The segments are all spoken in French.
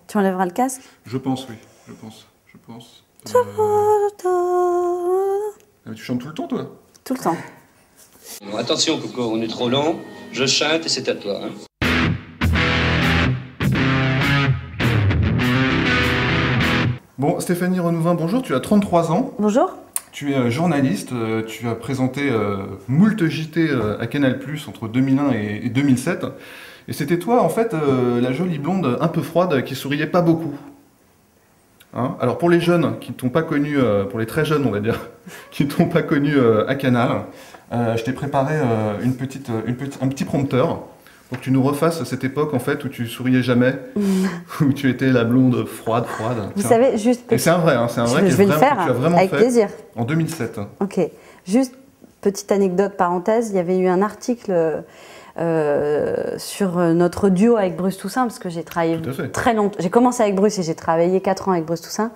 Tu enlèveras le casque? Je pense, oui. Je pense. Ah, tu chantes tout le temps, toi? Tout le temps. Bon, attention, Coco, on est trop long. Je chante et c'est à toi. Hein. Bon, Stéphanie Renouvin, bonjour, tu as 33 ans. Bonjour. Tu es journaliste, tu as présenté moult JT à Canal+, entre 2001 et 2007. Et c'était toi, en fait, la jolie blonde un peu froide qui souriait pas beaucoup. Hein? Alors pour les jeunes qui ne t'ont pas connu, pour les très jeunes on va dire, qui ne t'ont pas connu à Canal, je t'ai préparé un petit prompteur pour que tu nous refasses cette époque en fait où tu souriais jamais, où tu étais la blonde froide. Vous savez, juste... Et c'est un vrai, hein, c'est un vrai je vais le faire que tu as vraiment avec fait plaisir. En 2007. Ok, juste petite anecdote, parenthèse, il y avait eu un article sur notre duo avec Bruce Toussaint, parce que j'ai travaillé très longtemps. J'ai commencé avec Bruce et j'ai travaillé 4 ans avec Bruce Toussaint.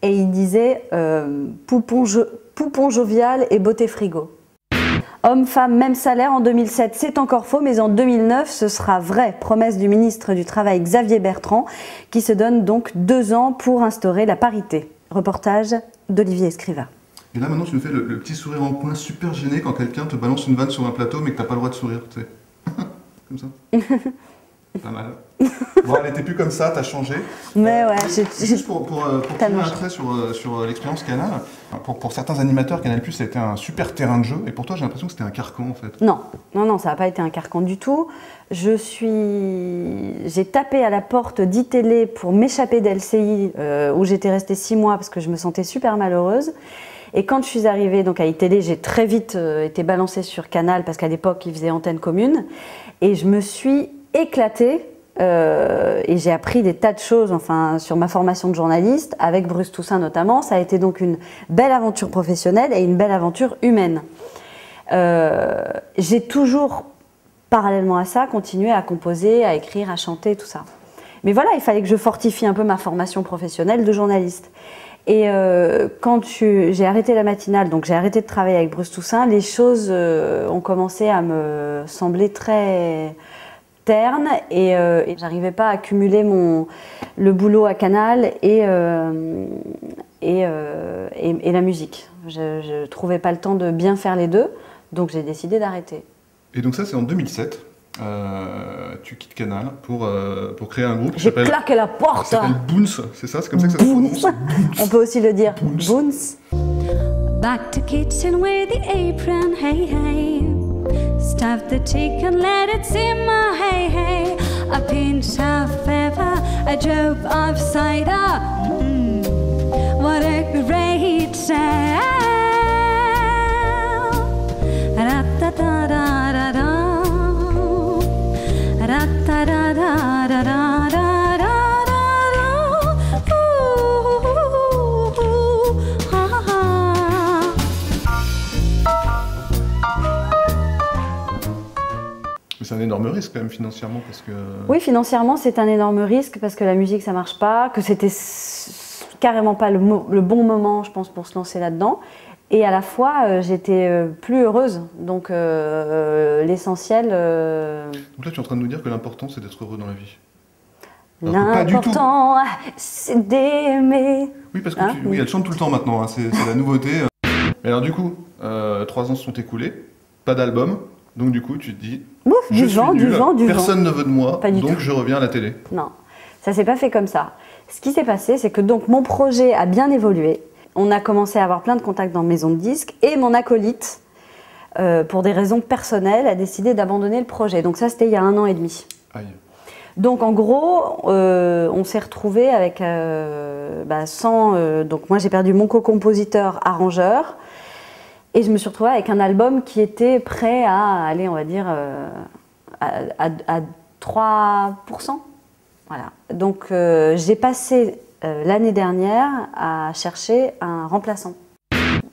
Et il disait poupon jovial et beauté frigo. Homme-femme, même salaire en 2007, c'est encore faux, mais en 2009, ce sera vrai. Promesse du ministre du Travail Xavier Bertrand, qui se donne donc 2 ans pour instaurer la parité. Reportage d'Olivier Escriva. Et là maintenant tu nous fais le petit sourire en coin super gêné quand quelqu'un te balance une vanne sur un plateau mais que t'as pas le droit de sourire, tu sais. Comme ça. Pas mal. Bon, elle était plus comme ça, t'as changé. Mais ouais, juste pour continuer un trait sur l'expérience Canal, pour certains animateurs, Canal+, ça a été un super terrain de jeu, et pour toi, j'ai l'impression que c'était un carcan, en fait. Non, ça n'a pas été un carcan du tout. J'ai tapé à la porte d'ITélé pour m'échapper d'LCI, où j'étais restée 6 mois parce que je me sentais super malheureuse. Et quand je suis arrivée donc à iTélé, j'ai très vite été balancée sur Canal, parce qu'à l'époque, ils faisaient antenne commune. Et je me suis éclatée, et j'ai appris des tas de choses sur ma formation de journaliste, avec Bruce Toussaint notamment. Ça a été donc une belle aventure professionnelle et une belle aventure humaine. J'ai toujours, parallèlement à ça, continué à composer, à écrire, à chanter, tout ça. Mais voilà, il fallait que je fortifie un peu ma formation professionnelle de journaliste. Et quand j'ai arrêté la matinale, donc j'ai arrêté de travailler avec Bruce Toussaint, les choses ont commencé à me sembler très ternes et j'arrivais pas à cumuler le boulot à Canal et la musique. Je trouvais pas le temps de bien faire les deux, donc j'ai décidé d'arrêter. Et donc ça c'est en 2007. Tu quittes Canal pour créer un groupe qui s'appelle... J'ai claqué la porte. Ça s'appelle Boons, c'est ça? C'est comme ça que ça se prononce? On peut aussi le dire. Boons. Back to kitchen with the apron, hey hey. Stuff the chicken, let it simmer, hey hey. A pinch of pepper, a drop of cider. What a great sound. Ra-ta-ta-da-da-da. C'est un énorme risque quand même financièrement parce que... Oui, financièrement c'est un énorme risque parce que la musique ça marche pas, que c'était carrément pas le bon moment je pense pour se lancer là-dedans. Et à la fois, j'étais plus heureuse, donc l'essentiel... Donc là, tu es en train de nous dire que l'important, c'est d'être heureux dans la vie. L'important, c'est d'aimer. Oui, parce que oui, elle chante tout le temps maintenant, hein, c'est la nouveauté. Mais alors du coup, 3 ans se sont écoulés, pas d'album, donc du coup, tu te dis... Ouf, du vent. Personne ne veut de moi, donc je reviens à la télé. Non, ça s'est pas fait comme ça. Ce qui s'est passé, c'est que donc mon projet a bien évolué. On a commencé à avoir plein de contacts dans maison de disques et mon acolyte, pour des raisons personnelles, a décidé d'abandonner le projet. Donc ça, c'était il y a 1 an et demi. Aïe. Donc en gros, on s'est retrouvés avec donc moi j'ai perdu mon co-compositeur arrangeur et je me suis retrouvée avec un album qui était prêt à aller, on va dire, à 3%. Voilà. Donc j'ai passé l'année dernière à chercher un remplaçant.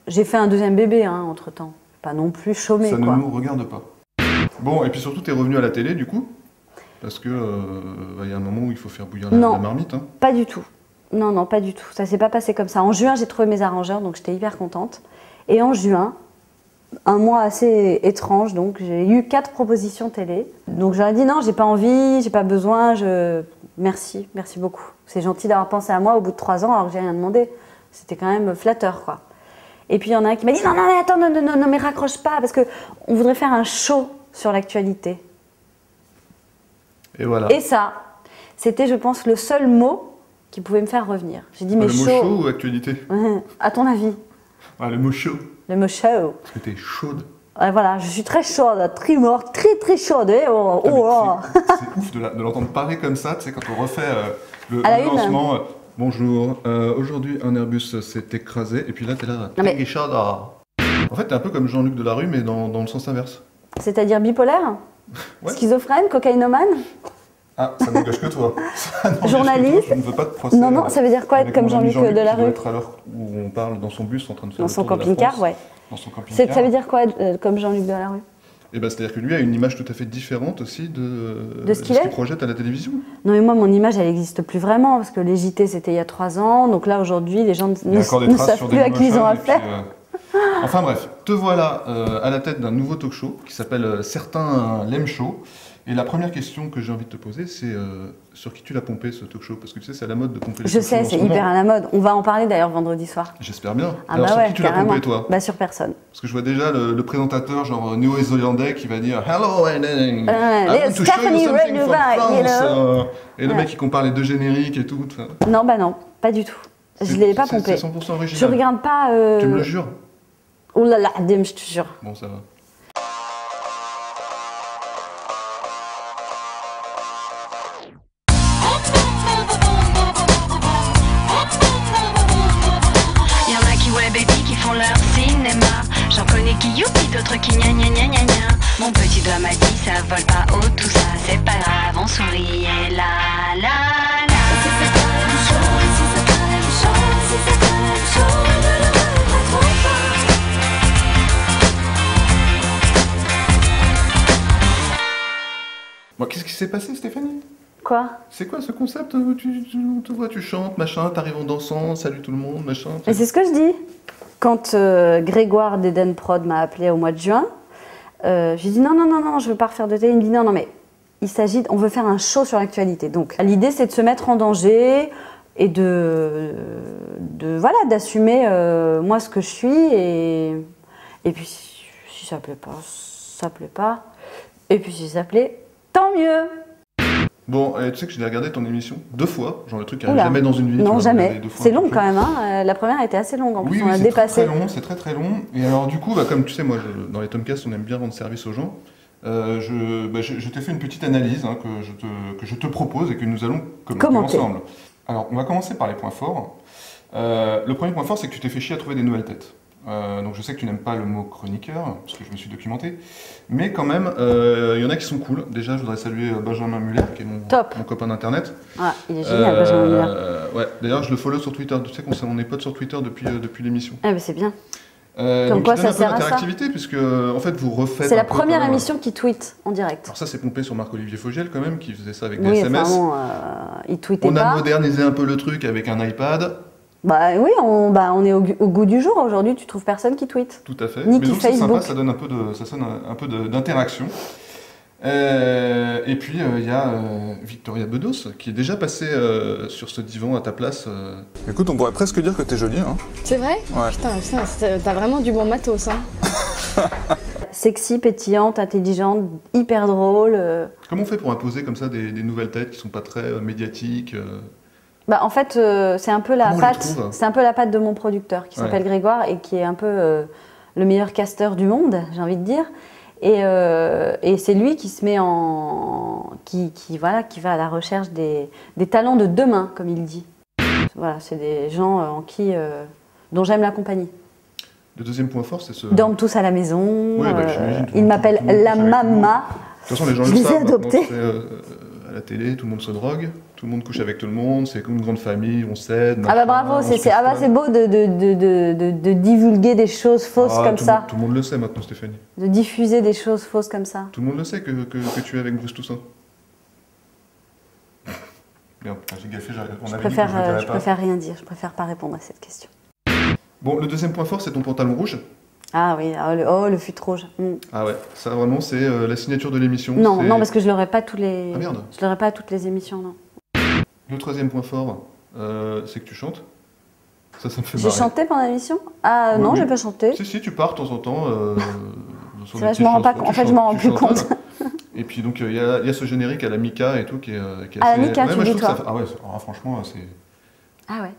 J'ai fait un 2e bébé entre-temps, pas non plus chômé. Ça ne nous regarde pas. Bon, et puis surtout, tu es revenu à la télé du coup? Parce que y a un moment où il faut faire bouillir la marmite. Hein. Pas du tout. Non, pas du tout. Ça s'est pas passé comme ça. En juin, j'ai trouvé mes arrangeurs, donc j'étais hyper contente. Et en juin, un mois assez étrange, donc j'ai eu 4 propositions télé. Donc j'aurais dit non, j'ai pas envie, j'ai pas besoin, merci beaucoup. C'est gentil d'avoir pensé à moi au bout de 3 ans alors que j'ai rien demandé. C'était quand même flatteur, quoi. Et puis il y en a un qui m'a dit non, mais attends, non, mais raccroche pas, parce qu'on voudrait faire un show sur l'actualité. Et voilà. Et ça, c'était, je pense, le seul mot qui pouvait me faire revenir. J'ai dit, mais le mot chaud ou actualité? À ton avis? Le mot chaud. Le mot chaud. Parce que t'es chaude. Voilà, je suis très chaude, très chaude. C'est ouf de l'entendre parler comme ça, tu sais, quand on refait le lancement. Bonjour, aujourd'hui un Airbus s'est écrasé, et puis là t'es là, très chaude. En fait, t'es un peu comme Jean-Luc Delarue, mais dans le sens inverse. C'est-à-dire bipolaire? Ouais. Schizophrène? Cocaïnomane? Ah, ça n'engage que toi. Journaliste? Je ne veux pas te procès. Non, ça veut dire quoi être comme Jean-Luc Delarue? Être à l'heure où on parle dans son bus en train de faire dans son camping-car, ouais. Dans son camping-car. Ça veut dire quoi être comme Jean-Luc Delarue? Et ben, c'est-à-dire que lui a une image tout à fait différente aussi de ce qu'il projette à la télévision. Non, mais moi, mon image, elle n'existe plus vraiment, parce que les JT, c'était il y a 3 ans, donc là, aujourd'hui, les gens ne savent plus à qui ils ont affaire. Enfin bref, te voilà à la tête d'un nouveau talk show qui s'appelle Certains l'aiment chaud. Et la première question que j'ai envie de te poser, c'est sur qui tu l'as pompé ce talk show? Parce que tu sais, c'est à la mode de pomper les talk shows. Je sais, c'est hyper à la mode. On va en parler d'ailleurs vendredi soir. J'espère bien. Ah alors, sur qui tu l'as pompé, toi? Bah, sur personne. Parce que je vois déjà le présentateur, genre néo-zélandais, qui va dire Hello, and I want to show you something from France. Et le mec qui compare les deux génériques et tout. Non, bah non, pas du tout. Je ne l'ai pas pompé. C'est 100% original. Je regarde pas. Tu me le jures? Oh là là, Dim, je te jure. Bon, ça va. J'en connais qui youpi, d'autres qui gna gna gna gna gna. Mon petit doigt m'a dit ça vole pas haut, tout ça c'est pas grave, on sourit et la la la. Si c'est quand même chaud, si c'est quand même chaud, si c'est quand même chaud, ne le regrette trop pas. Bon, qu'est-ce qui s'est passé, Stéphanie? Quoi? C'est quoi ce concept où tu te vois, tu chantes, machin, t'arrives en dansant, salut tout le monde, machin? Mais c'est ce que je dis. Quand Grégoire d'Eden Prod m'a appelé au mois de juin, j'ai dit non, je veux pas refaire de télé. Il me dit non, mais on veut faire un show sur l'actualité. Donc l'idée c'est de se mettre en danger et voilà, d'assumer moi ce que je suis et puis si ça plaît pas, ça plaît pas. Et puis si ça plaît, tant mieux. Bon, tu sais que j'ai regardé ton émission 2 fois, genre le truc qui arrive jamais dans une vie. Non, jamais. C'est long quand même, hein. La première était assez longue, en plus on a dépassé. C'est très très long. Et alors du coup, comme tu sais, moi, dans les Tomcasts, on aime bien rendre service aux gens. Je t'ai fait une petite analyse que je te propose et que nous allons commenter ensemble. Alors, on va commencer par les points forts. Le premier point fort, c'est que tu t'es fait chier à trouver des nouvelles têtes. Donc je sais que tu n'aimes pas le mot chroniqueur, parce que je me suis documenté, mais quand même, il y en a qui sont cool. Déjà, je voudrais saluer Benjamin Muller, qui est mon copain d'internet. Ah, il est génial, Benjamin Muller. Ouais, d'ailleurs, je le follow sur Twitter. Tu sais qu'on est potes sur Twitter depuis l'émission. Ah, mais c'est bien. Comme quoi, ça sert à ça. Puisque, en fait, vous refaites. C'est la première émission qui tweet en direct. Alors ça, c'est pompé sur Marc-Olivier Fogiel, quand même, qui faisait ça avec des SMS. Enfin, bon, il tweetait pas. On a modernisé un peu le truc avec un iPad. Bah oui, on est au goût du jour. Aujourd'hui, tu trouves personne qui tweet. Tout à fait. Ni mais qui donc c'est Facebook. sympa, ça donne un peu d'interaction. Et puis il y a Victoria Bedos qui est déjà passée sur ce divan à ta place. Écoute, on pourrait presque dire que t'es jolie, hein. C'est vrai? Ouais. Putain, t'as vraiment du bon matos, hein. Sexy, pétillante, intelligente, hyper drôle. Comment on fait pour imposer comme ça des nouvelles têtes qui sont pas très médiatiques Bah, en fait, c'est un peu la patte de mon producteur qui s'appelle Grégoire et qui est un peu le meilleur casteur du monde, j'ai envie de dire. Et c'est lui qui se met qui va à la recherche des talents de demain, comme il dit. Voilà, c'est des gens dont j'aime la compagnie. Le deuxième point fort, c'est ce... Ils dorment tous à la maison. Ouais, ils m'appellent la mama. De toute façon, les gens je le les ai savent. adoptés. À la télé, tout le monde se drogue, tout le monde couche avec tout le monde, c'est comme une grande famille, on s'aide. Ah bah bravo, c'est beau de divulguer des choses fausses comme ça. Tout le monde le sait maintenant, Stéphanie. De diffuser des choses fausses comme ça. Tout le monde le sait que tu es avec Bruce Toussaint. Merde, j'ai gaffé, je préfère rien dire, je préfère pas répondre à cette question. Bon, le deuxième point fort, c'est ton pantalon rouge. Ah oui, le fut rouge. Ah ouais, ça vraiment c'est la signature de l'émission. Non, parce que je l'aurais pas tous les. Ah merde. Je l'aurais pas à toutes les émissions, non. Le troisième point fort, c'est que tu chantes. Ça me fait J'ai marrer. chanté pendant l'émission? Ah non, j'ai pas chanté. Si, tu pars de temps en temps. C'est vrai, je m'en rends pas compte. En fait, je m'en rends plus compte. Et puis donc, il y a ce générique à la Mika et tout qui est assez... À la Mika, tu moi, dis je trouve toi. ça... Ah ouais, franchement, c'est... Ah ouais.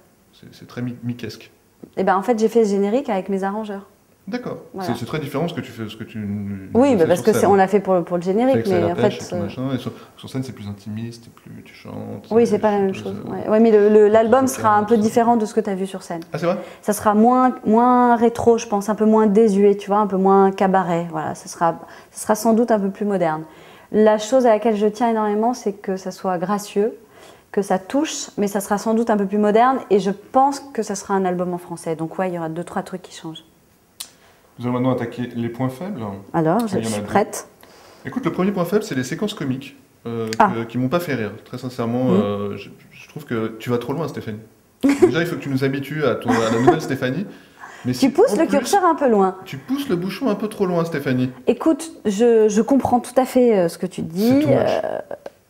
C'est très miquesque. Et ben en fait, j'ai fait ce générique avec mes arrangeurs. D'accord. Voilà. C'est très différent ce que tu fais, ce que tu. Oui, parce que on l'a fait pour le générique, mais en fait. Et sur scène, c'est plus intimiste, plus tu chantes. Oui, c'est pas la même chose. Ouais, mais l'album sera un peu différent de ce que tu as vu sur scène. Ah, c'est vrai? Ça sera moins rétro, je pense, un peu moins désuet, tu vois, un peu moins cabaret. Voilà, ça sera sans doute un peu plus moderne. La chose à laquelle je tiens énormément, c'est que ça soit gracieux, que ça touche, mais ça sera sans doute un peu plus moderne, et je pense que ça sera un album en français. Donc ouais, il y aura 2-3 trucs qui changent. Nous allons maintenant attaquer les points faibles. Alors, je suis prête. Écoute, le premier point faible, c'est les séquences comiques qui m'ont pas fait rire. Très sincèrement, je trouve que tu vas trop loin, Stéphanie. Déjà, il faut que tu nous habitues à la nouvelle Stéphanie. Mais tu pousses le curseur un peu loin. Tu pousses le bouchon un peu trop loin, Stéphanie. Écoute, je comprends tout à fait ce que tu dis.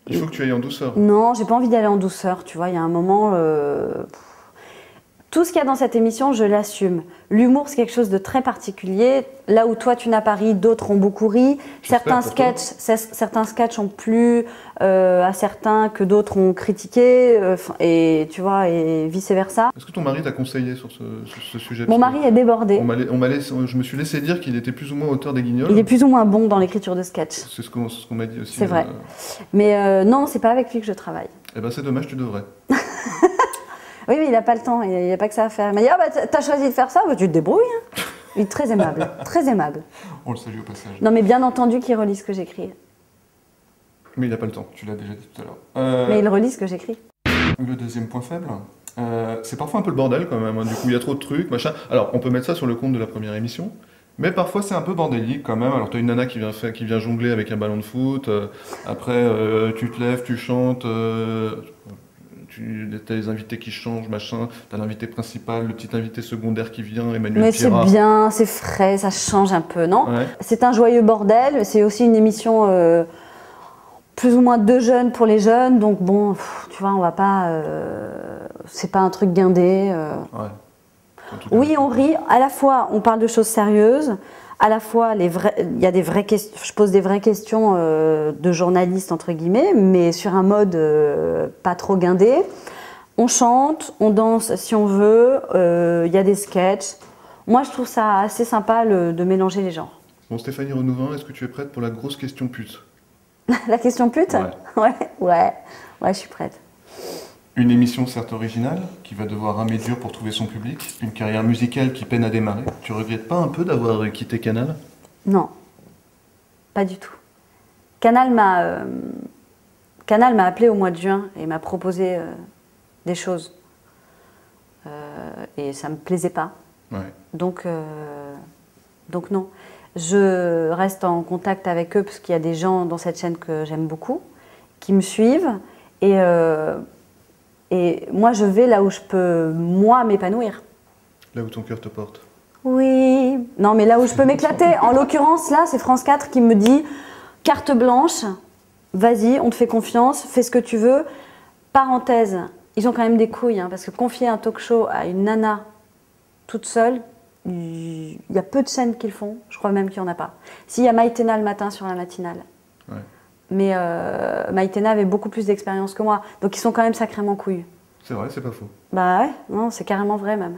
Il faut que tu ailles en douceur. Non, j'ai pas envie d'aller en douceur, tu vois, il y a un moment... Tout ce qu'il y a dans cette émission, je l'assume. L'humour, c'est quelque chose de très particulier. Là où toi, tu n'as pas ri, d'autres ont beaucoup ri. Certains sketchs ont plu à certains que d'autres ont critiqué, et tu vois, et vice-versa. Est-ce que ton mari t'a conseillé sur ce sujet? Mon mari est débordé. Je me suis laissé dire qu'il était plus ou moins auteur des Guignols. Il est plus ou moins bon dans l'écriture de sketchs. C'est ce qu'on m'a dit aussi. C'est vrai. Mais non, c'est pas avec lui que je travaille. Eh ben c'est dommage, tu devrais. Oui, mais il n'a pas le temps, il n'y a pas que ça à faire. Il m'a dit, t'as choisi de faire ça, tu te débrouilles. Hein. Il est très aimable, très aimable. On le salue au passage. Non, mais bien entendu qu'il relit ce que j'écris. Mais il n'a pas le temps, tu l'as déjà dit tout à l'heure. Mais il relit ce que j'écris. Le deuxième point faible, c'est parfois un peu le bordel quand même. Hein. Du coup, il y a trop de trucs, machin. Alors, on peut mettre ça sur le compte de la première émission. Mais parfois c'est un peu bordélique quand même. Alors tu as une nana qui vient jongler avec un ballon de foot. Après, tu te lèves, tu chantes. T'as les invités qui changent, machin, t'as l'invité principal, le petit invité secondaire qui vient, Emmanuel Pirard. Mais c'est bien, c'est frais, ça change un peu, non? Ouais. C'est un joyeux bordel, c'est aussi une émission plus ou moins de jeunes pour les jeunes, donc bon, tu vois, on va pas... c'est pas un truc guindé. Ouais. Oui, on rit, à la fois on parle de choses sérieuses, à la fois il y a des vraies questions, je pose des vraies questions de journaliste entre guillemets, mais sur un mode pas trop guindé. On chante, on danse si on veut, il y a des sketchs. Moi je trouve ça assez sympa de mélanger les genres. Bon, Stéphanie Renouvin, est-ce que tu es prête pour la grosse question pute? La question pute? Ouais, je suis prête. Une émission certes originale, qui va devoir ramer dur pour trouver son public, une carrière musicale qui peine à démarrer. Tu regrettes pas un peu d'avoir quitté Canal? Non, pas du tout. Canal m'a appelé au mois de juin et m'a proposé des choses. Et ça me plaisait pas. Ouais. Donc non. Je reste en contact avec eux parce qu'il y a des gens dans cette chaîne que j'aime beaucoup, qui me suivent. Et moi, je vais là où je peux, moi, m'épanouir. Là où ton cœur te porte. Oui. Non, mais là où je peux m'éclater. En l'occurrence, là, c'est France 4 qui me dit « Carte blanche, vas-y, on te fait confiance, fais ce que tu veux. » Parenthèse, ils ont quand même des couilles, hein, parce que confier un talk show à une nana toute seule, il y a peu de chaînes qui le font. Je crois même qu'il n'y en a pas. S'il y a Maïtena le matin sur la matinale. Ouais. Mais Maïtena avait beaucoup plus d'expérience que moi. Donc ils sont quand même sacrément couillus. C'est vrai, c'est pas faux. Bah ouais, non, c'est carrément vrai même.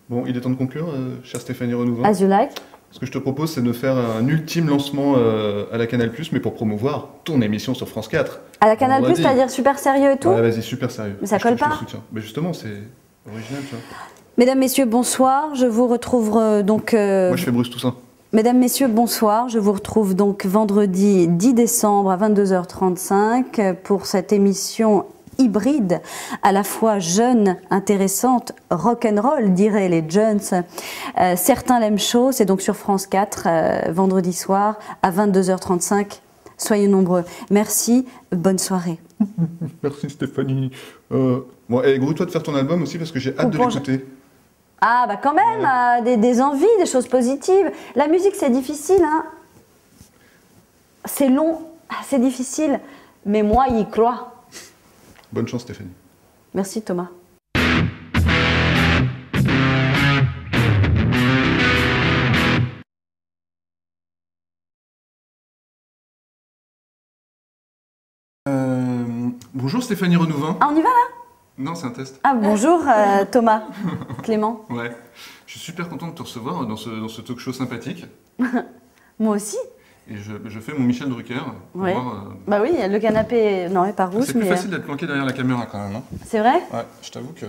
Bon, il est temps de conclure, chère Stéphanie Renouvin. As you like. Ce que je te propose, c'est de faire un ultime lancement à la Canal+, mais pour promouvoir ton émission sur France 4. À la Canal+, c'est-à-dire super sérieux et tout? Ouais, vas-y, super sérieux. Mais ça colle pas. Je te soutiens. Mais justement, c'est original, tu vois. Mesdames, Messieurs, bonsoir. Je vous retrouve donc... Moi, je fais Bruce Toussaint. Mesdames, Messieurs, bonsoir. Je vous retrouve donc vendredi 10 décembre à 22h35 pour cette émission hybride, à la fois jeune, intéressante, rock'n'roll, diraient les jeunes. Certains l'aiment chaud, c'est donc sur France 4, vendredi soir à 22h35. Soyez nombreux. Merci, bonne soirée. Merci Stéphanie. Bon, et gros, toi de faire ton album aussi parce que j'ai hâte de l'écouter. Ah bah quand même, des envies, des choses positives. La musique c'est difficile, hein. C'est long, c'est difficile, mais moi y crois. Bonne chance Stéphanie. Merci Thomas. Bonjour Stéphanie Renouvin. Ah, on y va là? Non, c'est un test. Ah, bonjour Thomas, Clément. Ouais, je suis super content de te recevoir dans ce talk show sympathique. Moi aussi. Et je fais mon Michel Drucker. Ouais. Bah oui, le canapé non, est pas rouge. C'est plus facile d'être planqué derrière la caméra quand même. Hein. C'est vrai? Ouais, je t'avoue que